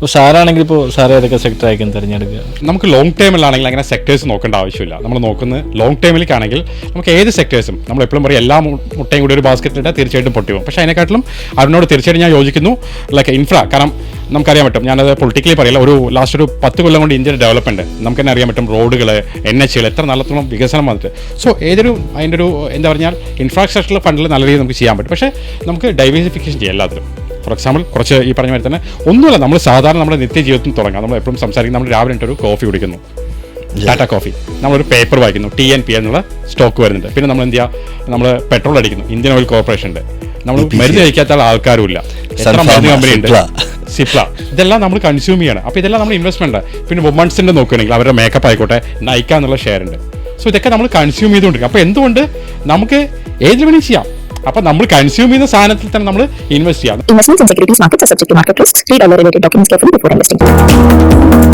ഇപ്പോൾ സാറാണെങ്കിൽ ഇപ്പോൾ സാറ് ഏതൊക്കെ സെക്ടർ ആയിരിക്കും തിരഞ്ഞെടുക്കുക? നമുക്ക് ലോങ് ടേമിലാണെങ്കിൽ അങ്ങനെ സെക്ടേഴ്സ് നോക്കേണ്ട ആവശ്യമില്ല. നമ്മൾ നോക്കുന്നത് ലോങ് ടേമിലേക്കാണെങ്കിൽ നമുക്ക് ഏത് സെക്ടേഴ്സും നമ്മൾ എപ്പോഴും പറയും എല്ലാ മുട്ടയും കൂടി ഒരു ബാസ്ക്കറ്റിലിട്ടാൽ തീർച്ചയായിട്ടും പൊട്ടി പോകും. പക്ഷേ അതിനെക്കാട്ടിലും അതിനോട് തീർച്ചയായിട്ടും ഞാൻ യോജിക്കുന്നു. ലൈക്ക് കാരണം നമുക്കറിയാൻ പറ്റും, ഞാനത് പൊളിറ്റിക്കലി പറയില്ല, ലാസ്റ്റ് ഒരു 10 കൊല്ലം കൊണ്ട് ഇന്ത്യയുടെ ഡെവലപ്മെൻറ്റ് നമുക്ക് തന്നെ അറിയാൻ പറ്റും. റോഡുകൾ, NH എത്ര നല്ലത്തോളം വികസനം വന്നിട്ട്. സോ അതിൻ്റെ ഒരു എന്താ പറഞ്ഞാൽ ഇൻഫ്രാസ്ട്രക്ചർ ഫണ്ടിൽ നല്ല രീതിയിൽ നമുക്ക് ചെയ്യാൻ പറ്റും. പക്ഷേ നമുക്ക് ഡൈവേഴ്സിഫിക്കേഷൻ ചെയ്യാം എല്ലാത്തിലും. ഫോർ എക്സാമ്പിൾ കുറച്ച് ഈ പറഞ്ഞ മാതിരി തന്നെ ഒന്നുമില്ല, നമ്മൾ സാധാരണ നമ്മുടെ നിത്യജീവിതത്തിൽ തുടങ്ങാം. നമ്മൾ എപ്പോഴും സംസാരിക്കും, നമ്മൾ രാവിലെ ഒരു കോഫി കുടിക്കുന്നു, ടാറ്റ കോഫി, നമ്മളൊരു പേപ്പർ വായിക്കുന്നു, TNP എന്നുള്ള സ്റ്റോക്ക് വരുന്നുണ്ട്. പിന്നെ നമ്മൾ എന്ത് ചെയ്യുക, നമ്മൾ പെട്രോൾ അടിക്കുന്നു, ഇന്ത്യൻ ഓയിൽ കോർപ്പറേഷൻ്റെ. നമ്മൾ മരുന്ന് കഴിക്കാത്ത ആൾക്കാരും ഇല്ല, എത്ര മരുന്ന് കമ്പനി ഉണ്ട്, സിപ്ല, ഇതെല്ലാം നമ്മൾ കൺസ്യൂം ചെയ്യണം. അപ്പോൾ ഇതെല്ലാം നമ്മൾ ഇൻവെസ്റ്റ്മെൻറ്റ്. പിന്നെ വുമൺസിൻ്റെ നോക്കുകയാണെങ്കിൽ അവരുടെ മേക്കപ്പ് ആയിക്കോട്ടെ, നൈക്ക എന്നുള്ള ഷെയർ ഉണ്ട്. സോ ഇതൊക്കെ നമ്മൾ കൺസ്യൂം ചെയ്തുകൊണ്ടിരിക്കും. അപ്പോൾ എന്തുകൊണ്ട് നമുക്ക് ഏതിൽ വേണമെങ്കിൽ ചെയ്യാം. അപ്പോൾ നമ്മൾ കൺസ്യൂം ചെയ്യുന്ന സാധനത്തിൽ തന്നെ നമ്മൾ ഇൻവെസ്റ്റ് ചെയ്യാം. Investments in securities markets are subject to market risks. Read all the related documents carefully before investing.